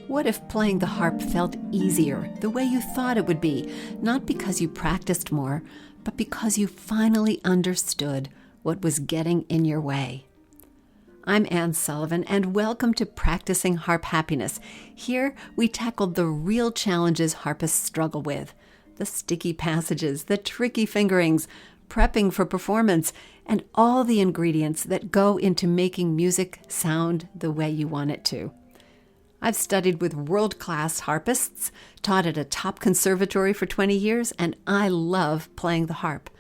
What if playing the harp felt easier, the way you thought it would be, not because you practiced more, but because you finally understood what was getting in your way? I'm Anne Sullivan, and welcome to Practicing Harp Happiness. Here, we tackle the real challenges harpists struggle with, the sticky passages, the tricky fingerings, prepping for performance, and all the ingredients that go into making music sound the way you want it to. I've studied with world-class harpists, taught at a top conservatory for 20 years, and I love playing the harp.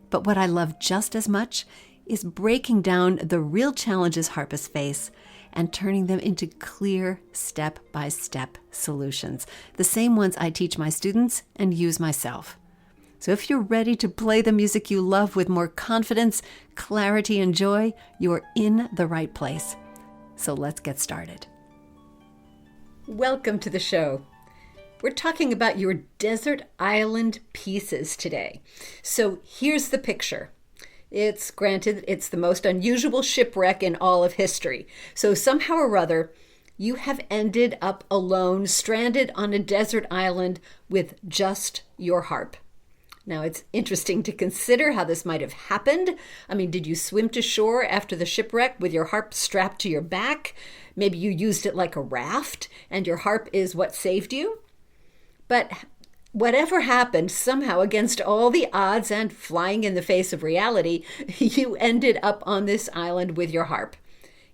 But what I love just as much is breaking down the real challenges harpists face and turning them into clear step-by-step solutions, the same ones I teach my students and use myself. So if you're ready to play the music you love with more confidence, clarity, and joy, you're in the right place. So let's get started. Welcome to the show. We're talking about your desert island pieces today. So here's the picture. It's the most unusual shipwreck in all of history. So somehow or other, you have ended up alone, stranded on a desert island with just your harp. Now, it's interesting to consider how this might have happened. I mean, did you swim to shore after the shipwreck with your harp strapped to your back? Maybe you used it like a raft, and your harp is what saved you? But whatever happened, somehow against all the odds and flying in the face of reality, you ended up on this island with your harp.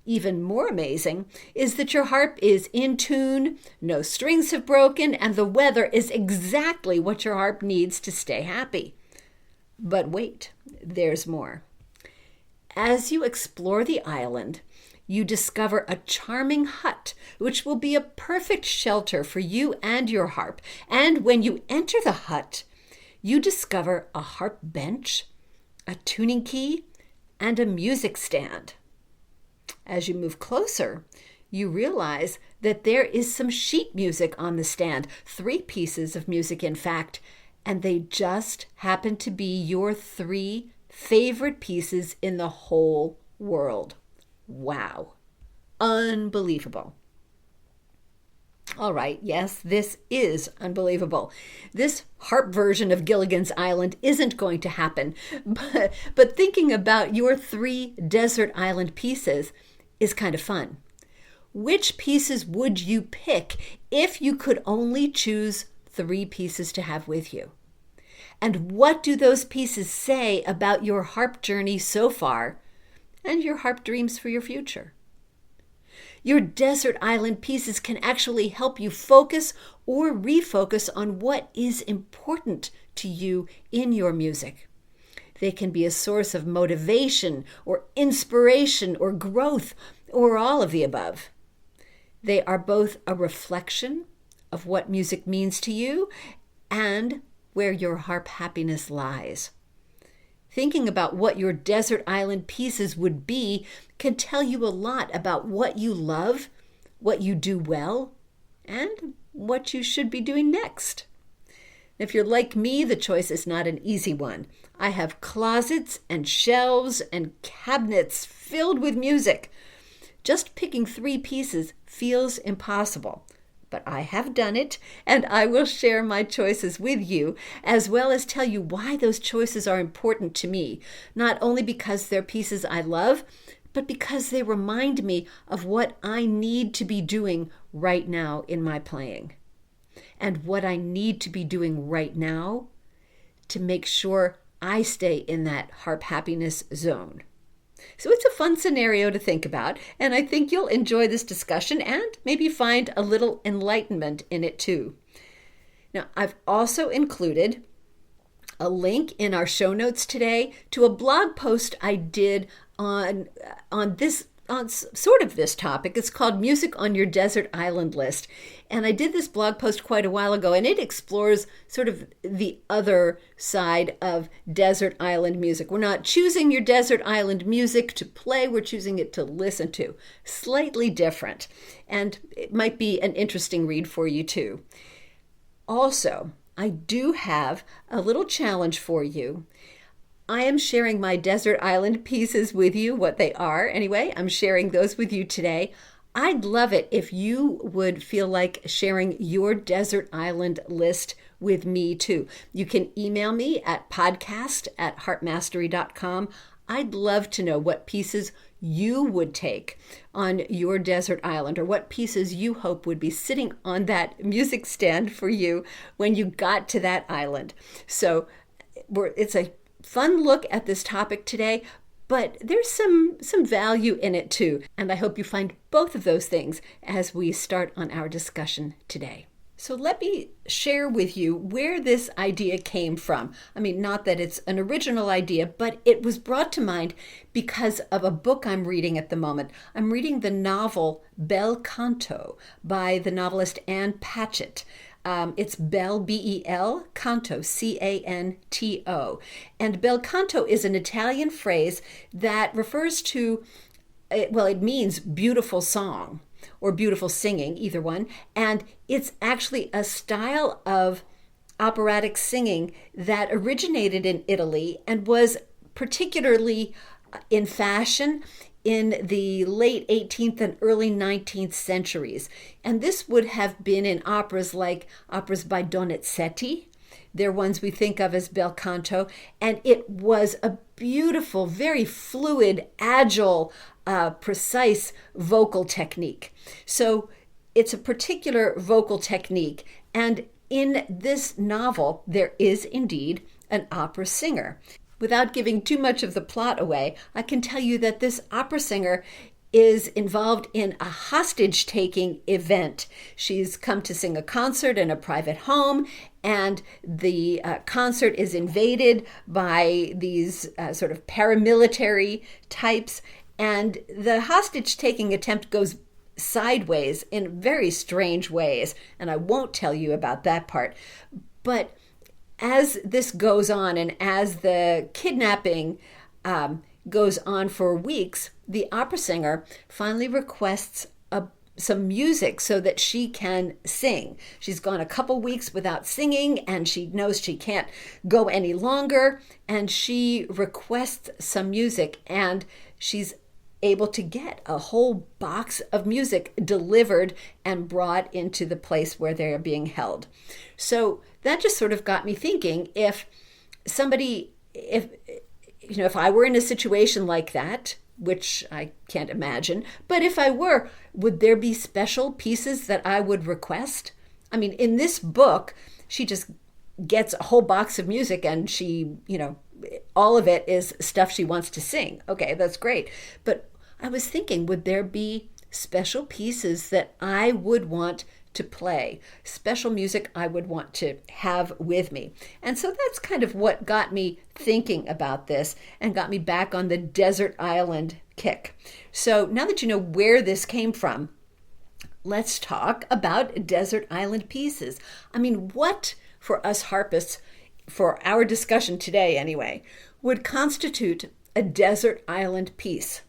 Even more amazing is that your harp is in tune, no strings have broken, and the weather is exactly what your harp needs to stay happy. But wait, there's more. As you explore the island, you discover a charming hut, which will be a perfect shelter for you and your harp. And when you enter the hut, you discover a harp bench, a tuning key, and a music stand. As you move closer, you realize that there is some sheet music on the stand, 3 pieces of music, in fact, and they just happen to be your 3 favorite pieces in the whole world. Wow. Unbelievable. All right, yes, this is unbelievable. This harp version of Gilligan's Island isn't going to happen, but thinking about your 3 desert island pieces is kind of fun. Which pieces would you pick if you could only choose 3 pieces to have with you? And what do those pieces say about your harp journey so far and your harp dreams for your future? Your desert island pieces can actually help you focus or refocus on what is important to you in your music. They can be a source of motivation or inspiration or growth or all of the above. They are both a reflection of what music means to you and where your harp happiness lies. Thinking about what your desert island pieces would be can tell you a lot about what you love, what you do well, and what you should be doing next. If you're like me, the choice is not an easy one. I have closets and shelves and cabinets filled with music. Just picking 3 pieces feels impossible. But I have done it, and I will share my choices with you, as well as tell you why those choices are important to me, not only because they're pieces I love, but because they remind me of what I need to be doing right now in my playing, and what I need to be doing right now to make sure I stay in that harp happiness zone. So it's a fun scenario to think about, and I think you'll enjoy this discussion and maybe find a little enlightenment in it too. Now, I've also included a link in our show notes today to a blog post I did on sort of this topic. It's called Music on Your Desert Island List. And I did this blog post quite a while ago, and it explores sort of the other side of desert island music. We're not choosing your desert island music to play, we're choosing it to listen to. Slightly different. And it might be an interesting read for you too. Also, I do have a little challenge for you. I am sharing my desert island pieces with you, what they are anyway. I'm sharing those with you today I'd love it if you would feel like sharing your desert island list with me too. You can email me at podcast@harpmastery.com. I'd love to know what pieces you would take on your desert island, or what pieces you hope would be sitting on that music stand for you when you got to that island. So it's a fun look at this topic today, but there's some value in it too. And I hope you find both of those things as we start on our discussion today. So let me share with you where this idea came from. I mean, not that it's an original idea, but it was brought to mind because of a book I'm reading at the moment. I'm reading the novel Bel Canto by the novelist Anne Patchett. It's Bel, B-E-L, Canto, C-A-N-T-O. And Bel Canto is an Italian phrase that refers to, well, it means beautiful song or beautiful singing, either one. And it's actually a style of operatic singing that originated in Italy and was particularly in fashion in the late 18th and early 19th centuries. And this would have been in operas like operas by Donizetti. They're ones we think of as bel canto. And it was a beautiful, very fluid, agile, precise vocal technique. So it's a particular vocal technique. And in this novel, there is indeed an opera singer. Without giving too much of the plot away, I can tell you that this opera singer is involved in a hostage-taking event. She's come to sing a concert in a private home, and the concert is invaded by these sort of paramilitary types, and the hostage-taking attempt goes sideways in very strange ways, and I won't tell you about that part. But as this goes on and as the kidnapping goes on for weeks, the opera singer finally requests some music so that she can sing. She's gone a couple weeks without singing and she knows she can't go any longer, and she requests some music, and she's able to get a whole box of music delivered and brought into the place where they're being held. So that just sort of got me thinking, if I were in a situation like that, which I can't imagine, but if I were, would there be special pieces that I would request? I mean, in this book, she just gets a whole box of music and she, all of it is stuff she wants to sing. Okay, that's great. But I was thinking, would there be special pieces that I would want to play, special music I would want to have with me? And so that's kind of what got me thinking about this and got me back on the desert island kick. So now that you know where this came from, let's talk about desert island pieces. I mean, what for us harpists, for our discussion today anyway, would constitute a desert island piece?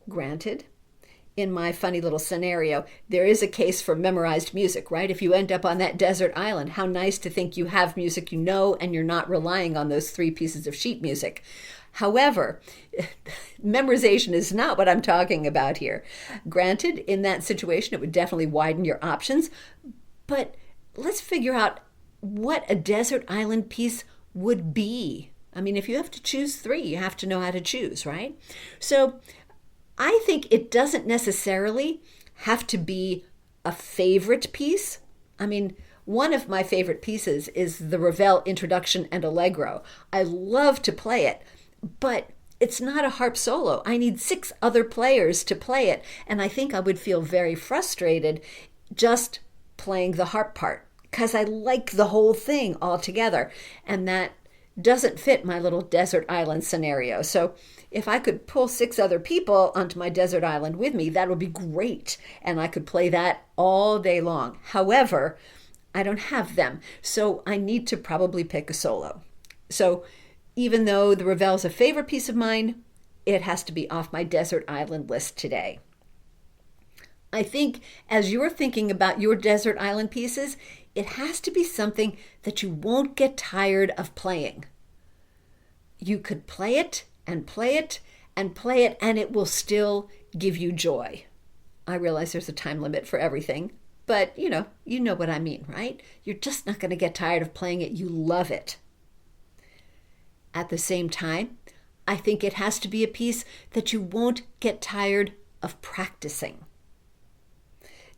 Granted, in my funny little scenario, there is a case for memorized music, right? If you end up on that desert island, how nice to think you have music you know and you're not relying on those 3 pieces of sheet music. However, memorization is not what I'm talking about here. Granted, in that situation, it would definitely widen your options, but let's figure out what a desert island piece would be. I mean, if you have to choose 3, you have to know how to choose, right? So I think it doesn't necessarily have to be a favorite piece. I mean, one of my favorite pieces is the Ravel Introduction and Allegro. I love to play it, but it's not a harp solo. I need 6 other players to play it, and I think I would feel very frustrated just playing the harp part because I like the whole thing altogether, and that doesn't fit my little desert island scenario. So if I could pull 6 other people onto my desert island with me, that would be great. And I could play that all day long. However, I don't have them. So I need to probably pick a solo. So even though the Ravel is a favorite piece of mine, it has to be off my desert island list today. I think as you're thinking about your desert island pieces, it has to be something that you won't get tired of playing. You could play it and play it and play it, and it will still give you joy. I realize there's a time limit for everything, but you know what I mean, right? You're just not going to get tired of playing it. You love it. At the same time, I think it has to be a piece that you won't get tired of practicing.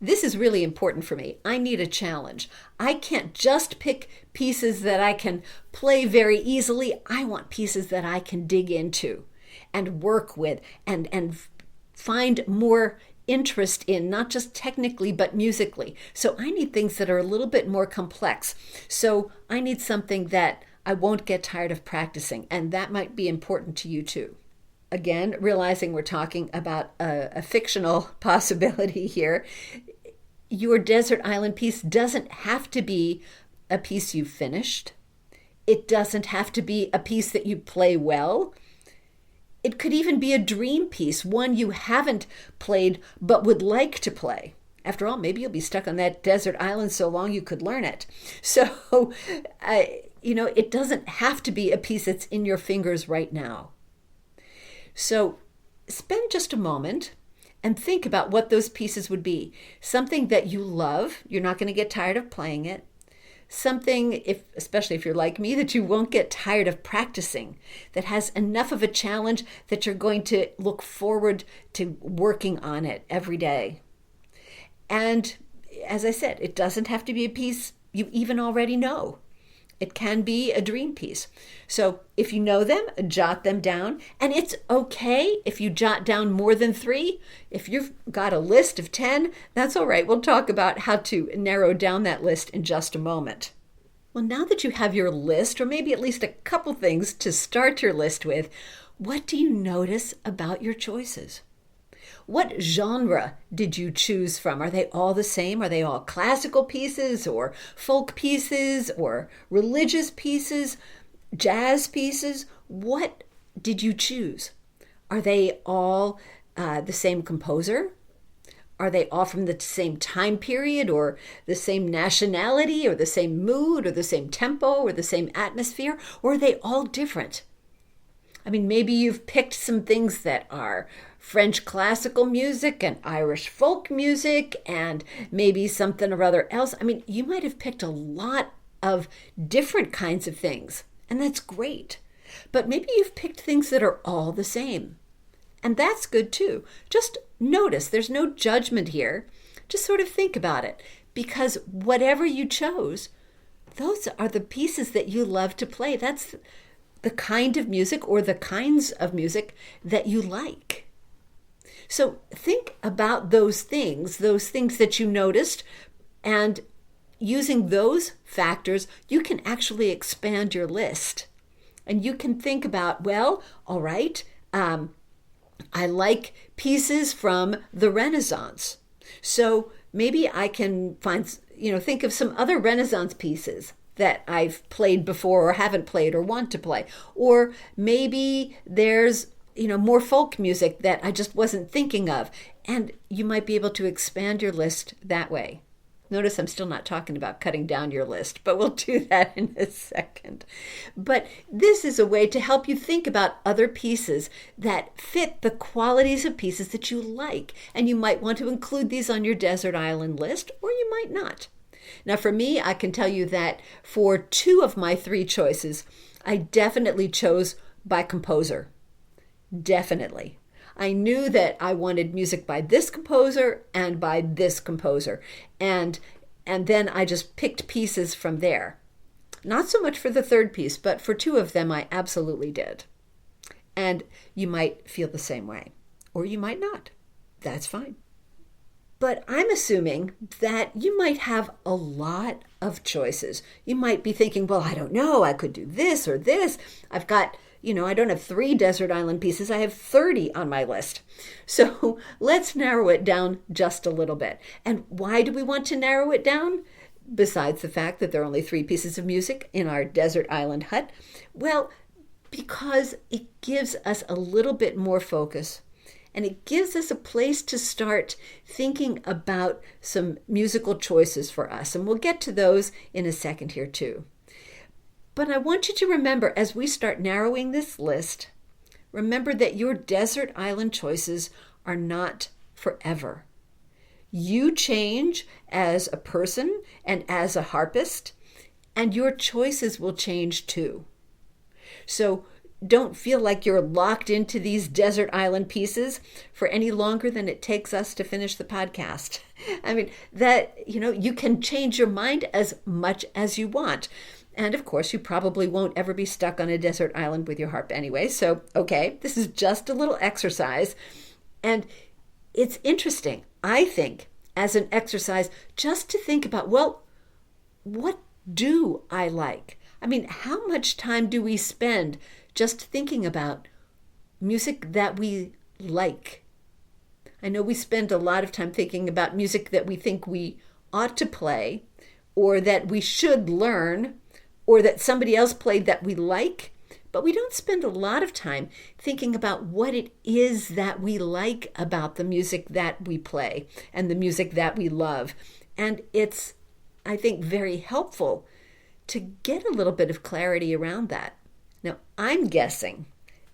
This is really important for me. I need a challenge. I can't just pick pieces that I can play very easily. I want pieces that I can dig into and work with and find more interest in, not just technically, but musically. So I need things that are a little bit more complex. So I need something that I won't get tired of practicing, and that might be important to you too. Again, realizing we're talking about a fictional possibility here, your desert island piece doesn't have to be a piece you've finished. It doesn't have to be a piece that you play well. It could even be a dream piece, one you haven't played but would like to play. After all, maybe you'll be stuck on that desert island so long you could learn it. So, it doesn't have to be a piece that's in your fingers right now. So spend just a moment and think about what those pieces would be. Something that you love, you're not going to get tired of playing it. Something, especially if you're like me, that you won't get tired of practicing, that has enough of a challenge that you're going to look forward to working on it every day. And as I said, it doesn't have to be a piece you even already know. It can be a dream piece. So if you know them, jot them down. And it's okay if you jot down more than 3. If you've got a list of 10, that's all right. We'll talk about how to narrow down that list in just a moment. Well, now that you have your list, or maybe at least a couple things to start your list with, what do you notice about your choices? What genre did you choose from? Are they all the same? Are they all classical pieces or folk pieces or religious pieces, jazz pieces? What did you choose? Are they all the same composer? Are they all from the same time period or the same nationality or the same mood or the same tempo or the same atmosphere? Or are they all different? I mean, maybe you've picked some things that are French classical music and Irish folk music and maybe something or other else. I mean, you might have picked a lot of different kinds of things, and that's great. But maybe you've picked things that are all the same, and that's good too. Just notice, there's no judgment here. Just sort of think about it, because whatever you chose, those are the pieces that you love to play. That's the kind of music or the kinds of music that you like. So think about those things that you noticed, and using those factors, you can actually expand your list. And you can think about, well, all right, I like pieces from the Renaissance. So maybe I can think of some other Renaissance pieces that I've played before or haven't played or want to play. Or maybe there's more folk music that I just wasn't thinking of. And you might be able to expand your list that way. Notice I'm still not talking about cutting down your list, but we'll do that in a second. But this is a way to help you think about other pieces that fit the qualities of pieces that you like. And you might want to include these on your desert island list, or you might not. Now, for me, I can tell you that for 2 of my 3 choices, I definitely chose by composer. Definitely. I knew that I wanted music by this composer and by this composer. And then I just picked pieces from there. Not so much for the 3rd piece, but for 2 of them, I absolutely did. And you might feel the same way, or you might not. That's fine. But I'm assuming that you might have a lot of choices. You might be thinking, well, I don't know, I could do this or this. I've got, I don't have 3 desert island pieces, I have 30 on my list. So let's narrow it down just a little bit. And why do we want to narrow it down? Besides the fact that there are only 3 pieces of music in our desert island hut. Well, because it gives us a little bit more focus. And it gives us a place to start thinking about some musical choices for us. And we'll get to those in a second here too. But I want you to remember, as we start narrowing this list, remember that your desert island choices are not forever. You change as a person and as a harpist, and your choices will change too. So don't feel like you're locked into these desert island pieces for any longer than it takes us to finish the podcast. I mean, you can change your mind as much as you want. And of course, you probably won't ever be stuck on a desert island with your harp anyway. So, okay, this is just a little exercise. And it's interesting, I think, as an exercise, just to think about, well, what do I like? I mean, how much time do we spend just thinking about music that we like? I know we spend a lot of time thinking about music that we think we ought to play, or that we should learn, or that somebody else played that we like, but we don't spend a lot of time thinking about what it is that we like about the music that we play and the music that we love. And it's, I think, very helpful to get a little bit of clarity around that. Now, I'm guessing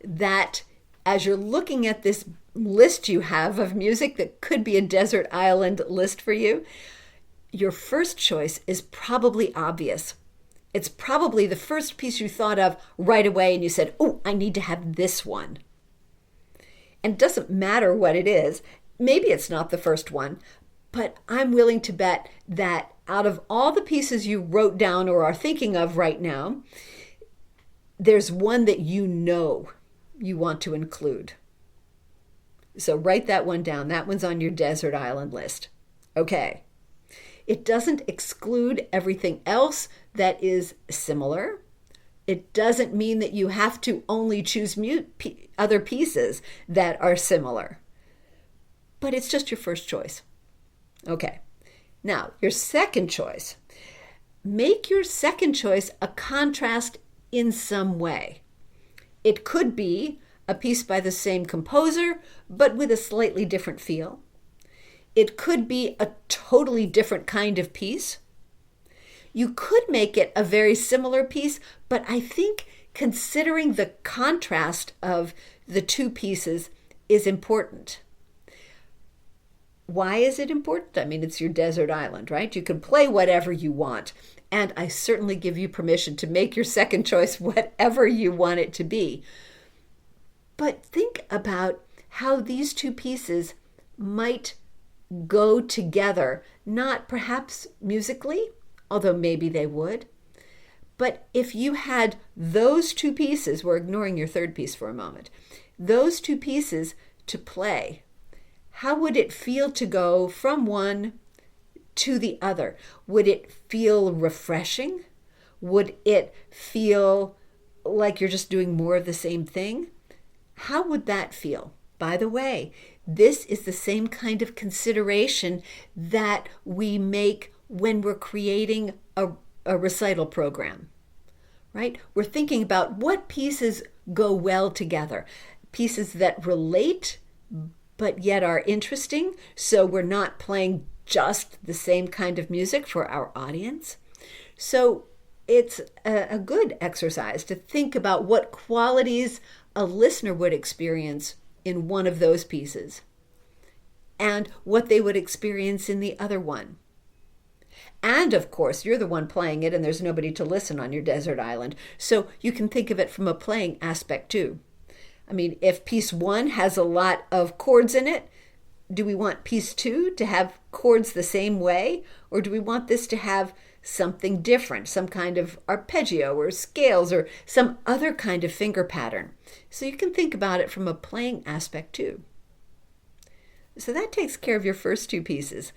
that as you're looking at this list you have of music that could be a desert island list for you, your first choice is probably obvious. It's probably the first piece you thought of right away and you said, oh, I need to have this one. And it doesn't matter what it is. Maybe it's not the first one, but I'm willing to bet that out of all the pieces you wrote down or are thinking of right now, there's one that you know you want to include. So write that one down. That one's on your desert island list. Okay. It doesn't exclude everything else that is similar. It doesn't mean that you have to only choose other pieces that are similar. But it's just your first choice. Okay. Now, your second choice. Make your second choice a contrast in some way. It could be a piece by the same composer, but with a slightly different feel. It could be a totally different kind of piece. You could make it a very similar piece, but I think considering the contrast of the two pieces is important. Why is it important? I mean, it's your desert island, right? You can play whatever you want. And I certainly give you permission to make your second choice whatever you want it to be. But think about how these two pieces might go together, not perhaps musically, although maybe they would. But if you had those two pieces, we're ignoring your third piece for a moment, those two pieces to play, how would it feel to go from one to the other? Would it feel refreshing? Would it feel like you're just doing more of the same thing? How would that feel? By the way, this is the same kind of consideration that we make when we're creating a recital program, right? We're thinking about what pieces go well together, pieces that relate but yet are interesting, so we're not playing just the same kind of music for our audience. So it's a good exercise to think about what qualities a listener would experience in one of those pieces and what they would experience in the other one. And of course, you're the one playing it and there's nobody to listen on your desert island. So you can think of it from a playing aspect too. I mean, if piece one has a lot of chords in it, do we want piece two to have chords the same way? Or do we want this to have something different, some kind of arpeggio or scales or some other kind of finger pattern? So you can think about it from a playing aspect too. So that takes care of your first two pieces.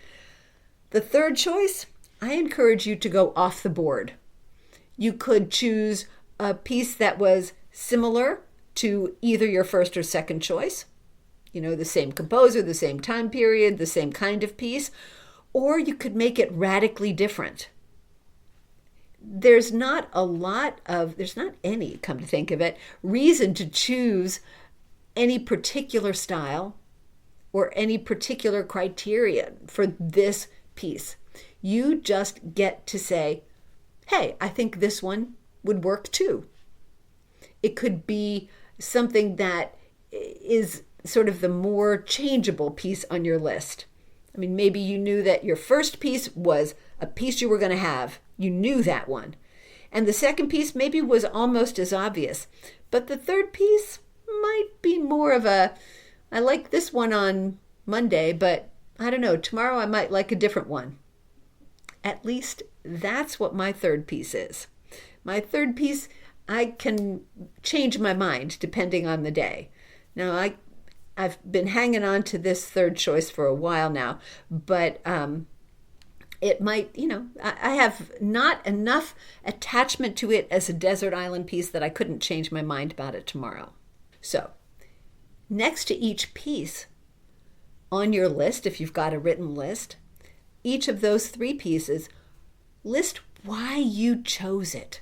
The third choice, I encourage you to go off the board. You could choose a piece that was similar to either your first or second choice, the same composer, the same time period, the same kind of piece, or you could make it radically different. There's not any, come to think of it, reason to choose any particular style or any particular criteria for this piece. You just get to say, hey, I think this one would work too. It could be something that is sort of the more changeable piece on your list. I mean, maybe you knew that your first piece was a piece you were going to have. You knew that one. And the second piece maybe was almost as obvious. But the third piece might be more of a, I like this one on Monday, but I don't know, tomorrow I might like a different one. At least that's what my third piece is. My third piece, I can change my mind depending on the day. Now, I've been hanging on to this third choice for a while now, but it might, I have not enough attachment to it as a desert island piece that I couldn't change my mind about it tomorrow. So, next to each piece on your list, if you've got a written list, each of those three pieces, list why you chose it.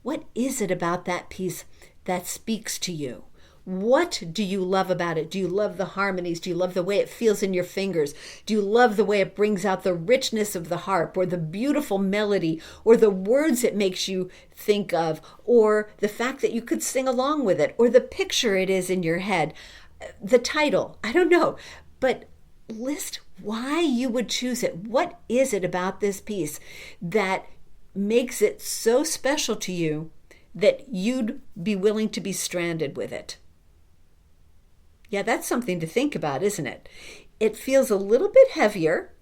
What is it about that piece that speaks to you? What do you love about it? Do you love the harmonies? Do you love the way it feels in your fingers? Do you love the way it brings out the richness of the harp, or the beautiful melody, or the words it makes you think of, or the fact that you could sing along with it, or the picture it is in your head, the title? I don't know, but list why you would choose it. What is it about this piece that makes it so special to you that you'd be willing to be stranded with it? Yeah, that's something to think about, isn't it? It feels a little bit heavier,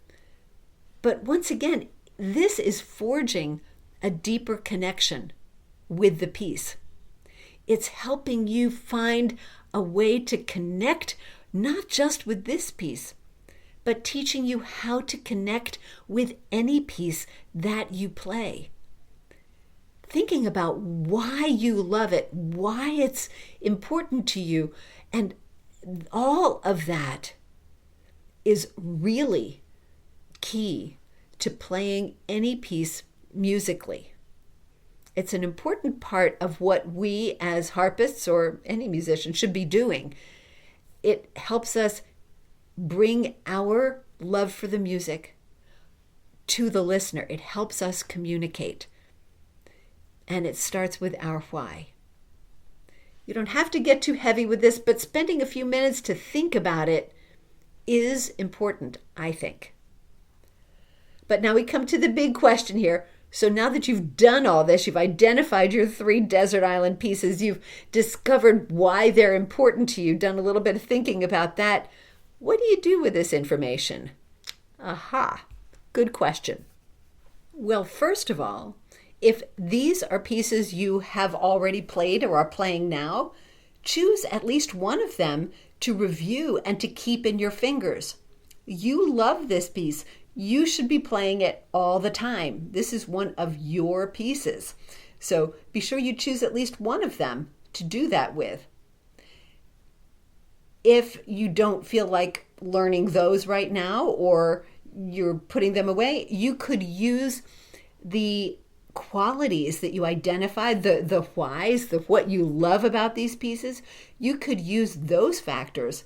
but once again, this is forging a deeper connection with the piece. It's helping you find a way to connect not just with this piece, but teaching you how to connect with any piece that you play. Thinking about why you love it, why it's important to you, and all of that is really key to playing any piece musically. It's an important part of what we as harpists or any musician should be doing. It helps us bring our love for the music to the listener. It helps us communicate. And it starts with our why. You don't have to get too heavy with this, but spending a few minutes to think about it is important, I think. But now we come to the big question here. So now that you've done all this, you've identified your three desert island pieces, you've discovered why they're important to you, done a little bit of thinking about that, what do you do with this information? Aha, good question. Well, first of all, if these are pieces you have already played or are playing now, choose at least one of them to review and to keep in your fingers. You love this piece. You should be playing it all the time. This is one of your pieces. So be sure you choose at least one of them to do that with. If you don't feel like learning those right now, or you're putting them away, you could use the qualities that you identified, the whys, the what you love about these pieces. You could use those factors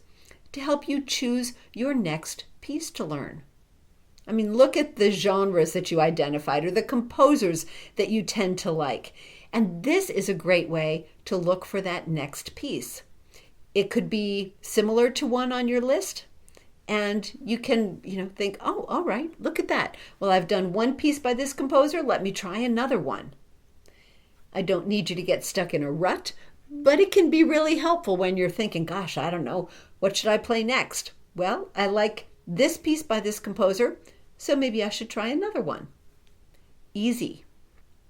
to help you choose your next piece to learn. I mean, look at the genres that you identified or the composers that you tend to like. And this is a great way to look for that next piece. It could be similar to one on your list, and you can, think, oh, all right, look at that. Well, I've done one piece by this composer. Let me try another one. I don't need you to get stuck in a rut, but it can be really helpful when you're thinking, gosh, I don't know, what should I play next? Well, I like this piece by this composer, so maybe I should try another one. Easy.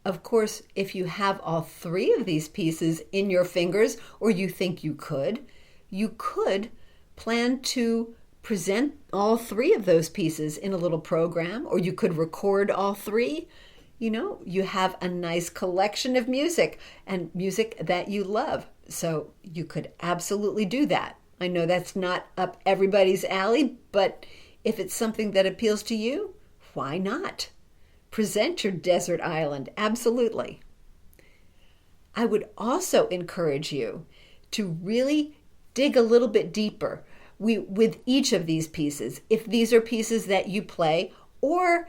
Of course, if you have all three of these pieces in your fingers, or you think you could plan to present all three of those pieces in a little program, or you could record all three. You have a nice collection of music and music that you love. So you could absolutely do that. I know that's not up everybody's alley, but if it's something that appeals to you, why not? Present your desert island, absolutely. I would also encourage you to really dig a little bit deeper with each of these pieces. If these are pieces that you play, or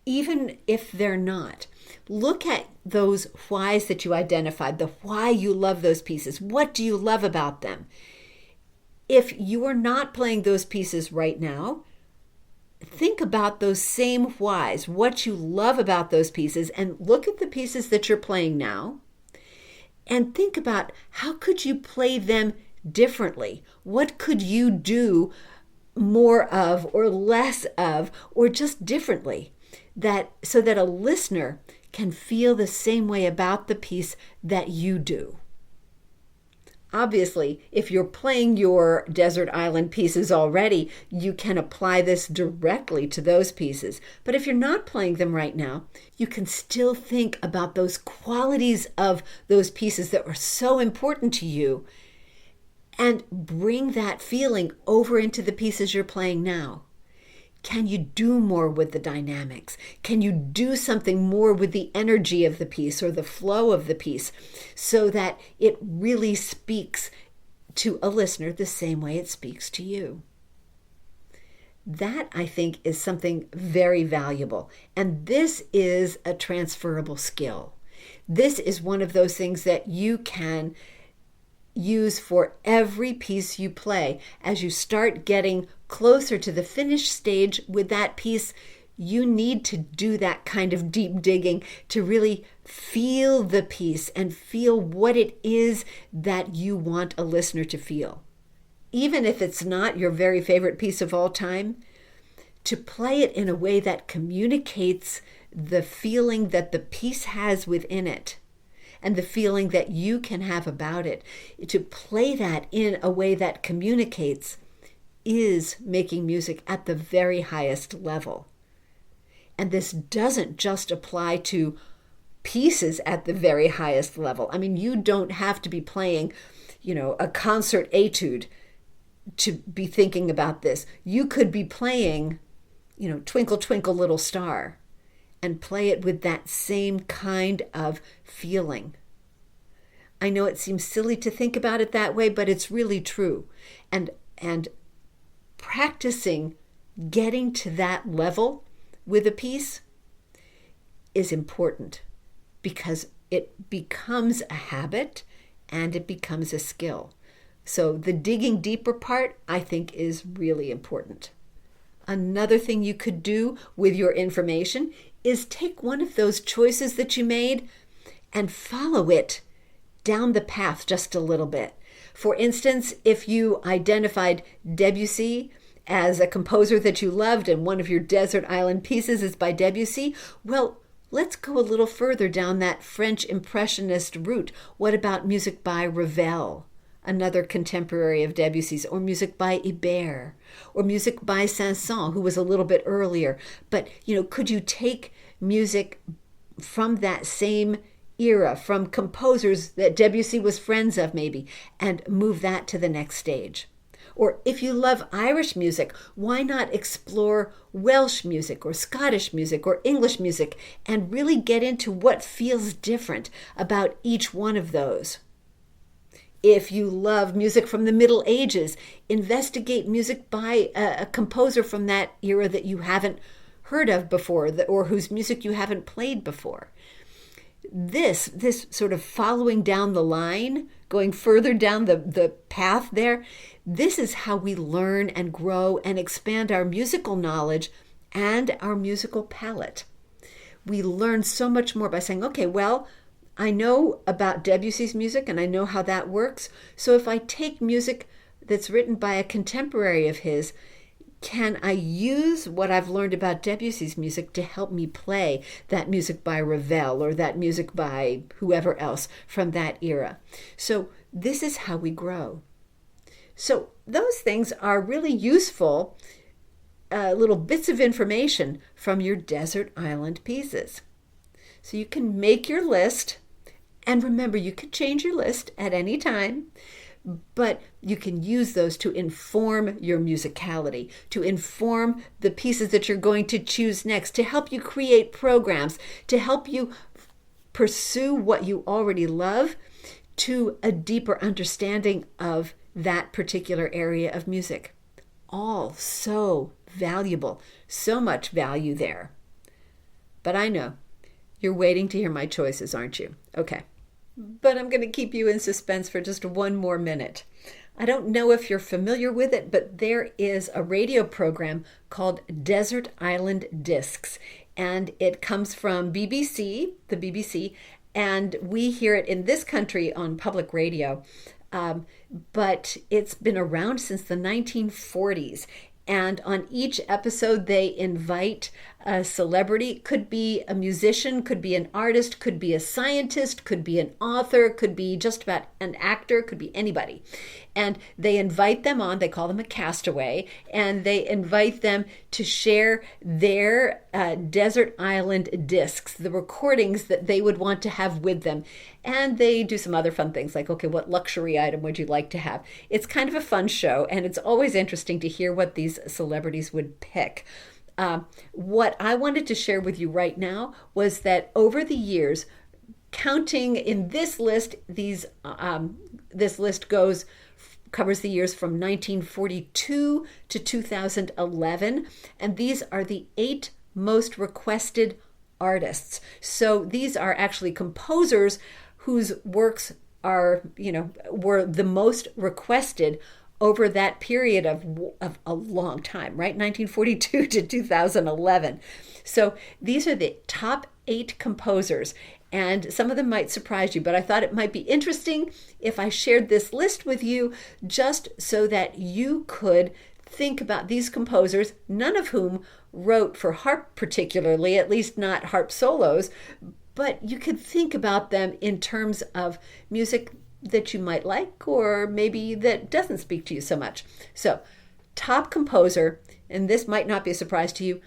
even if they're not, look at those whys that you identified, the why you love those pieces. What do you love about them? If you are not playing those pieces right now, think about those same whys, what you love about those pieces, and look at the pieces that you're playing now and think about how could you play them differently? What could you do more of or less of or just differently, that so that a listener can feel the same way about the piece that you do. Obviously, if you're playing your desert island pieces already, you can apply this directly to those pieces. But if you're not playing them right now, you can still think about those qualities of those pieces that were so important to you and bring that feeling over into the pieces you're playing now. Can you do more with the dynamics? Can you do something more with the energy of the piece or the flow of the piece so that it really speaks to a listener the same way it speaks to you? That, I think, is something very valuable. And this is a transferable skill. This is one of those things that you can use for every piece you play. As you start getting closer to the finished stage with that piece, you need to do that kind of deep digging to really feel the piece and feel what it is that you want a listener to feel. Even if it's not your very favorite piece of all time, to play it in a way that communicates the feeling that the piece has within it and the feeling that you can have about it. To play that in a way that communicates is making music at the very highest level. And this doesn't just apply to pieces at the very highest level. I mean, you don't have to be playing, a concert etude to be thinking about this. You could be playing, Twinkle, Twinkle, Little Star, and play it with that same kind of feeling. I know it seems silly to think about it that way, but it's really true. And practicing getting to that level with a piece is important because it becomes a habit and it becomes a skill. So the digging deeper part, I think, is really important. Another thing you could do with your information is take one of those choices that you made and follow it down the path just a little bit. For instance, if you identified Debussy as a composer that you loved and one of your desert island pieces is by Debussy, well, let's go a little further down that French Impressionist route. What about music by Ravel, another contemporary of Debussy's, or music by Ibert, or music by Saint-Saëns, who was a little bit earlier? But, could you take music from that same era, from composers that Debussy was friends of maybe, and move that to the next stage? Or if you love Irish music, why not explore Welsh music or Scottish music or English music and really get into what feels different about each one of those? If you love music from the Middle Ages, investigate music by a composer from that era that you haven't heard of before or whose music you haven't played before. This sort of following down the line, going further down the path there, this is how we learn and grow and expand our musical knowledge and our musical palette. We learn so much more by saying, okay, well, I know about Debussy's music and I know how that works. So if I take music that's written by a contemporary of his, can I use what I've learned about Debussy's music to help me play that music by Ravel or that music by whoever else from that era? So this is how we grow. So those things are really useful little bits of information from your desert island pieces. So you can make your list, and remember, you can change your list at any time, but you can use those to inform your musicality, to inform the pieces that you're going to choose next, to help you create programs, to help you pursue what you already love to a deeper understanding of that particular area of music. All so valuable, so much value there. But I know you're waiting to hear my choices, aren't you? Okay. But I'm going to keep you in suspense for just one more minute. I don't know if you're familiar with it, but there is a radio program called Desert Island Discs, and it comes from the BBC, and we hear it in this country on public radio. But it's been around since the 1940s. And on each episode, they invite a celebrity. Could be a musician, could be an artist, could be a scientist, could be an author, could be just about an actor, could be anybody. And they invite them on, they call them a castaway, and they invite them to share their desert island discs, the recordings that they would want to have with them. And they do some other fun things like, okay, what luxury item would you like to have? It's kind of a fun show, and it's always interesting to hear what these celebrities would pick. What I wanted to share with you right now was that over the years, counting in this list, this list covers the years from 1942 to 2011, and these are the 8 most requested artists. So these are actually composers whose works were the most requested over that period of a long time, right? 1942 to 2011. So these are the top 8 composers, and some of them might surprise you, but I thought it might be interesting if I shared this list with you just so that you could think about these composers, none of whom wrote for harp particularly, at least not harp solos, but you could think about them in terms of music that you might like or maybe that doesn't speak to you so much. So, top composer, and this might not be a surprise to you,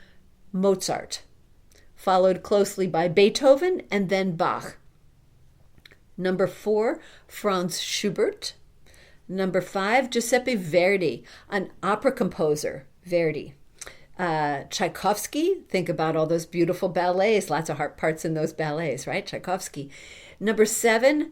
Mozart, followed closely by Beethoven and then Bach. Number 4, Franz Schubert. Number 5, Giuseppe Verdi, an opera composer, Verdi. Tchaikovsky, think about all those beautiful ballets, lots of harp parts in those ballets, right? Tchaikovsky. Number 7,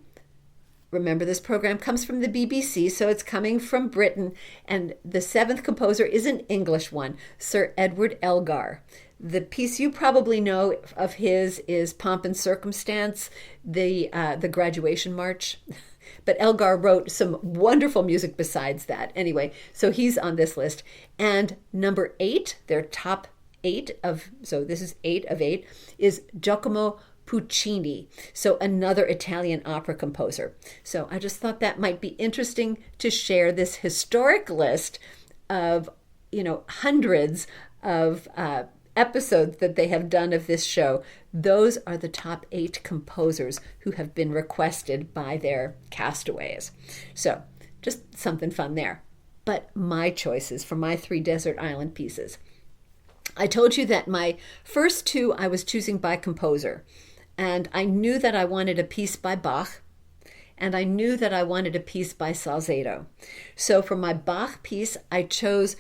remember this program comes from the BBC, so it's coming from Britain, and the 7th composer is an English one, Sir Edward Elgar. The piece you probably know of his is Pomp and Circumstance, the Graduation March. But Elgar wrote some wonderful music besides that. Anyway, so he's on this list. And number 8, their top 8 so this is 8 of 8, is Giacomo Puccini. So another Italian opera composer. So I just thought that might be interesting to share this historic list of, hundreds of episodes that they have done of this show. Those are the top 8 composers who have been requested by their castaways. So just something fun there. But my choices for my 3 desert island pieces. I told you that my first 2 I was choosing by composer. And I knew that I wanted a piece by Bach, and I knew that I wanted a piece by Salzedo. So for my Bach piece, I chose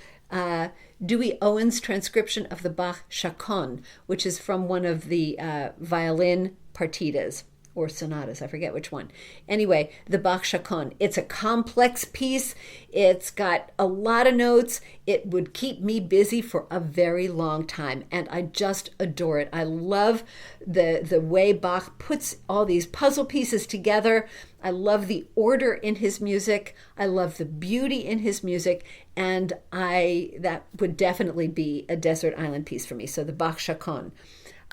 Dewey Owen's transcription of the Bach Chaconne, which is from one of the violin partitas or sonatas, I forget which one. Anyway, the Bach Chaconne. It's a complex piece. It's got a lot of notes. It would keep me busy for a very long time, and I just adore it. I love the way Bach puts all these puzzle pieces together. I love the order in his music. I love the beauty in his music, and that would definitely be a desert island piece for me. So the Bach Chaconne.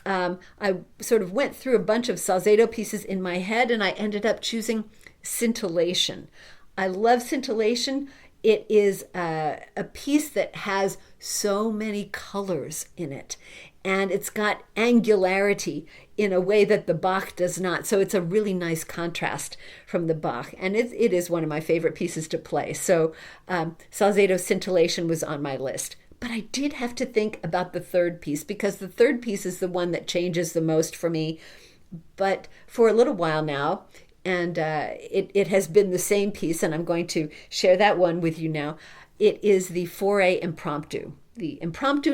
I sort of went through a bunch of Salzedo pieces in my head, and I ended up choosing Scintillation. I love Scintillation. It is a piece that has so many colors in it, and it's got angularity in a way that the Bach does not. So it's a really nice contrast from the Bach, and it is one of my favorite pieces to play. So Salzedo's Scintillation was on my list. But I did have to think about the 3rd piece, because the 3rd piece is the one that changes the most for me. But for a little while now, and it has been the same piece, and I'm going to share that one with you now. It is the Fauré Impromptu. The Impromptu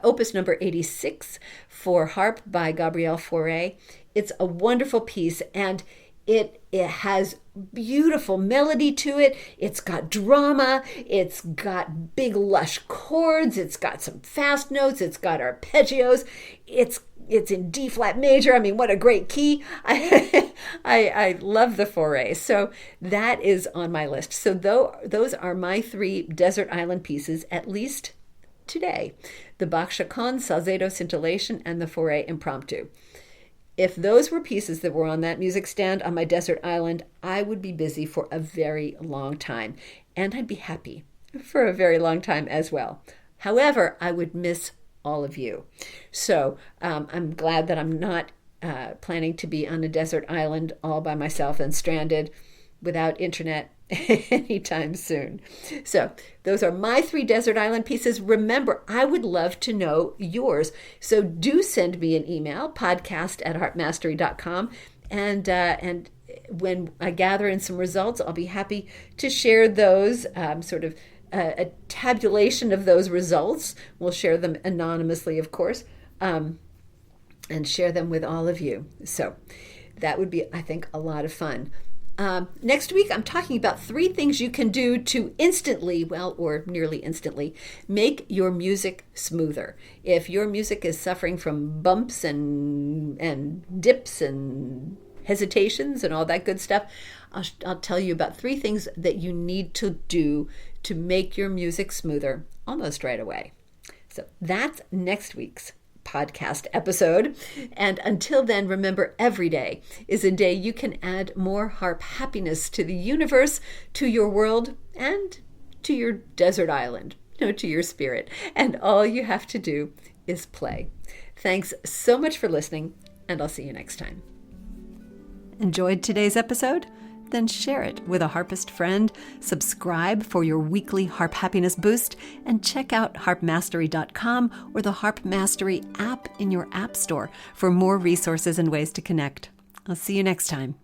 opus number 86 for harp by Gabriel Fauré. It's a wonderful piece, and It has beautiful melody to it. It's got drama. It's got big lush chords. It's got some fast notes. It's got arpeggios. It's in D flat major. I mean, what a great key. I love the Foray. So that is on my list. So those are my 3 desert island pieces, at least today. The Bach Chaconne, Salzedo Scintillation, and the Foray Impromptu. If those were pieces that were on that music stand on my desert island, I would be busy for a very long time. And I'd be happy for a very long time as well. However, I would miss all of you. So I'm glad that I'm not planning to be on a desert island all by myself and stranded without internet anytime soon. So those are my 3 desert island pieces. Remember, I would love to know yours. So do send me an email, podcast@harpmastery.com. And when I gather in some results, I'll be happy to share those, a tabulation of those results. We'll share them anonymously, of course, and share them with all of you. So that would be, I think, a lot of fun. Next week, I'm talking about 3 things you can do to instantly, or nearly instantly, make your music smoother. If your music is suffering from bumps and dips and hesitations and all that good stuff, I'll tell you about 3 things that you need to do to make your music smoother almost right away. So that's next week's podcast episode. And until then, remember, every day is a day you can add more harp happiness to the universe, to your world, and to your desert island, to your spirit. And all you have to do is play. Thanks so much for listening, and I'll see you next time. Enjoyed today's episode? Then share it with a harpist friend, subscribe for your weekly harp happiness boost, and check out harpmastery.com or the Harp Mastery app in your app store for more resources and ways to connect. I'll see you next time.